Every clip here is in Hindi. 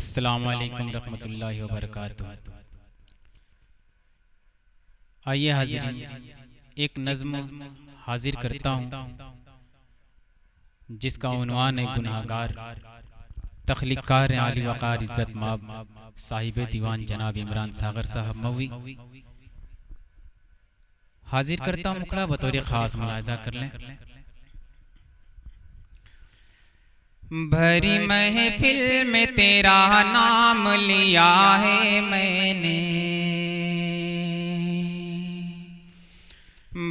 अस्सलामु अलैकुम रहमतुल्लाहि व बरकातुहू। आइए हाज़िरीन, एक नज़्म हाजिर करता हूँ जिसका उन्वान है गुनाहगार। तख्लीक़कार आली वक़ार इज़्ज़त माब साहिब दीवान जनाब इमरान सागर साहब मवी। हाजिर करता हूँ मुखड़ा बतौर ख़ास, मुलाहिज़ा कर लें। भरी महफिल में तेरा नाम लिया है मैंने,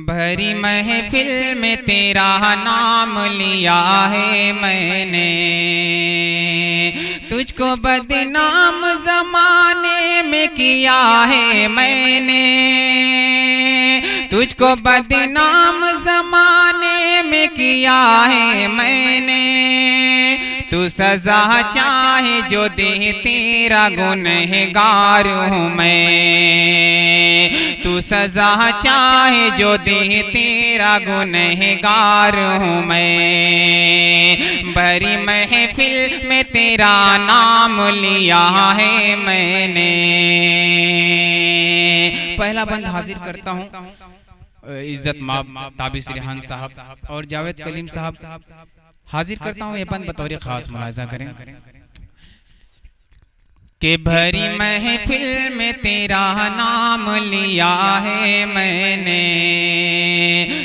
भरी महफिल में तेरा नाम लिया है मैंने। तुझको बदनाम ज़माने में किया है मैंने, तुझको बदनाम ज़माने में किया है मैंने। तू सज़ा चाहे जो दे, तेरा गुनहगार हूँ मैं। तू सज़ा चाहे जो दे, तेरा गुनहगार हूँ मैं। भरी महफिल में तेरा नाम लिया है मैंने। पहला बंद हाजिर करता हूँ इज़्ज़त माब ताबिश रिहान साहब और जावेद कलीम साहब। हाजिर करता हूँ ये बंद बतौर ख़ास, मुलाहिज़ा करें कि भरी महफिल में तेरा नाम लिया है मैंने।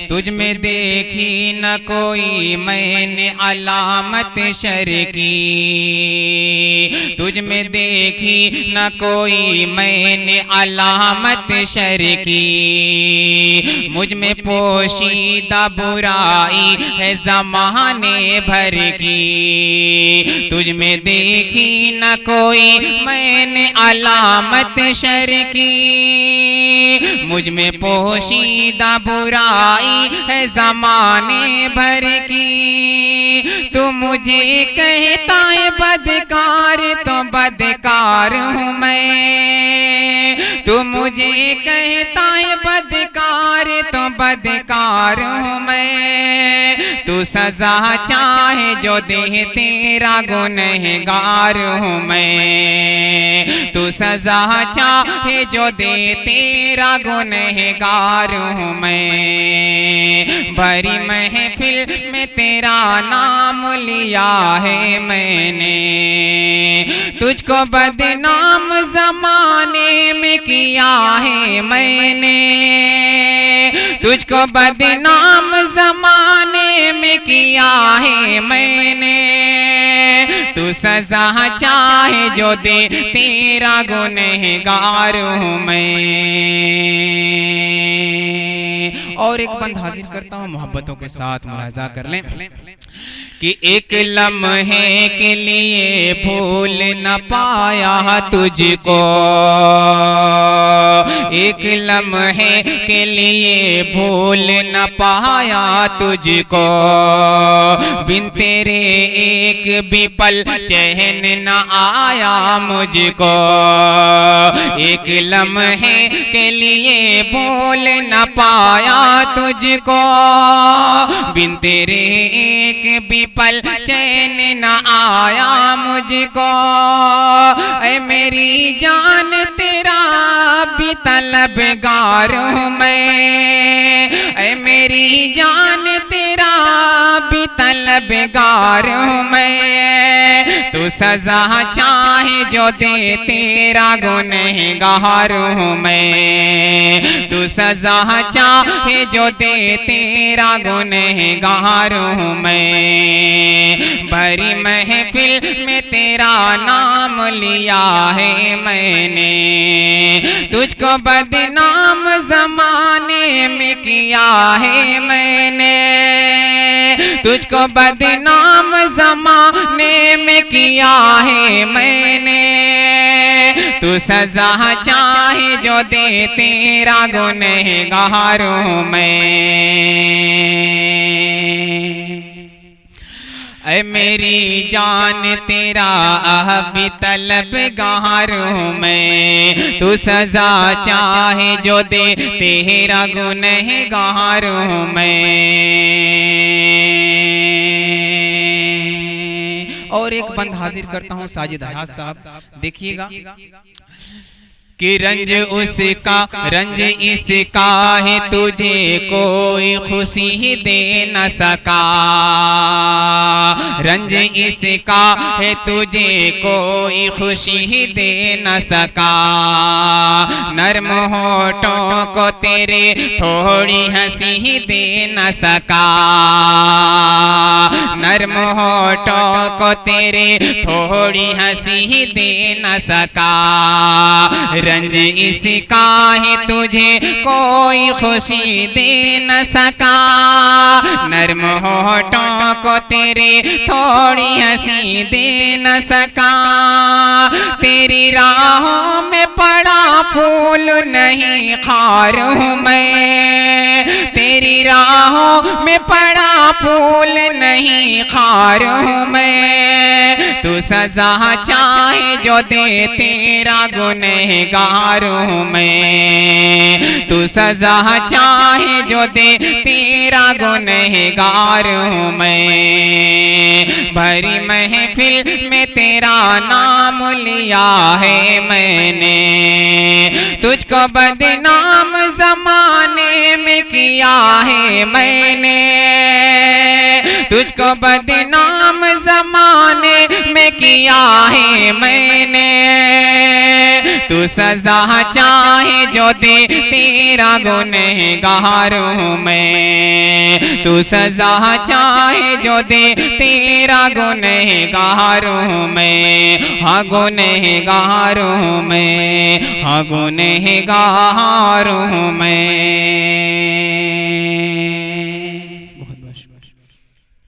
तुझ में देखी न कोई मैंने अलामत शर की, तुझ में देखी न कोई मैंने अलामत शर की। मुझ में पोशीदा बुराई है ज़माने भर की, तुझ में देखी न कोई मैंने अलामत शर की। मुझ में पोशीदा बुराई है ज़माने भर की। तू मुझे कहता है बदकार, तो बदकार हूँ मैं। तू मुझे कहता है बदकार, तो बदकार हूँ मैं। तू सज़ा चाहे जो दे, तेरा गुनहगार हूँ मैं। तू सज़ा चाहे जो दे, तेरा गुनहगार हूँ मैं। भरी महफिल में तेरा नाम लिया है मैंने। तुझको बदनाम ज़माने में किया है मैंने, तुझको बदनाम ज़माने में किया है मैंने। तू सज़ा चाहे जो दे, तेरा गुनहगार हूँ मैं। और एक बंद हाजिर करता हूँ मोहब्बतों के साथ, मुलाहिज़ा कर लें कि एक लम्हे के लिए भूल न पाया तुझको, एक लम्हे के लिए भूल न पाया तुझको। बिन तेरे एक भी पल चैन न आया मुझको, एक लम्हे के लिए भूल न पाया तुझको। बिन तेरे एक भी पल चैन न आया मुझको। ऐ मेरी जान तेरा भी तलबगार हूँ मैं, ऐ मेरी जान तेरा भी तलबगार हूँ मैं। तू सज़ा चाहे जो दे, तेरा गुनहगार हूँ मैं। तू सज़ा चाहे जो दे, तेरा गुनहगार हूँ मैं। भरी महफिल में तेरा नाम लिया है मैंने। तुझको बदनाम ज़माने में किया है मैंने, तुझको बदनाम ज़माने में किया है मैंने। तू सज़ा चाहे जो दे, तेरा गुनहगार हूँ मैं। ऐ मेरी जान तेरा भी तलबगार हूँ मैं। तू सज़ा चाहे जो दे, तेरा गुनहगार हूँ मैं। और एक बंद हाजिर करता हूँ साजिद हयात साहब, देखिएगा कि रंज उसका रंज इसका है तुझे कोई खुशी दे न सका, रंज इसका है तुझे कोई खुशी दे न सका, नर्म होठों को तेरे थोड़ी हंसी दे न सका, नर्म होठों को तेरे थोड़ी हंसी दे न सका, रंज इसका है तुझे कोई खुशी दे न सका, नर्म होठों को तेरे थोड़ी हंसी दे न सका, तेरी राहों में पड़ा फूल नहीं खार हूँ मैं, तेरी राहों में पड़ा फूल नहीं खार हूँ मैं, तू सजा चाहे जो दे तेरा गुनहगार हूँ मैं, तू सजा चाहे जो दे तेरा गुनहगार हूँ मैं, भरी महफिल में तेरा नाम लिया है मैंने, तुझको बदनाम ज़माने में किया है मैंने, तुझको बदनाम ज़माने में किया है मैंने, तू सजा चाहे जो दे तेरा गुनहगार हूँ मैं, तू सजा चाहे जो दे तेरा गुनहगार हूँ मैं, हाँ गुनहगार हूँ मैं, हाँ गुनहगार हूँ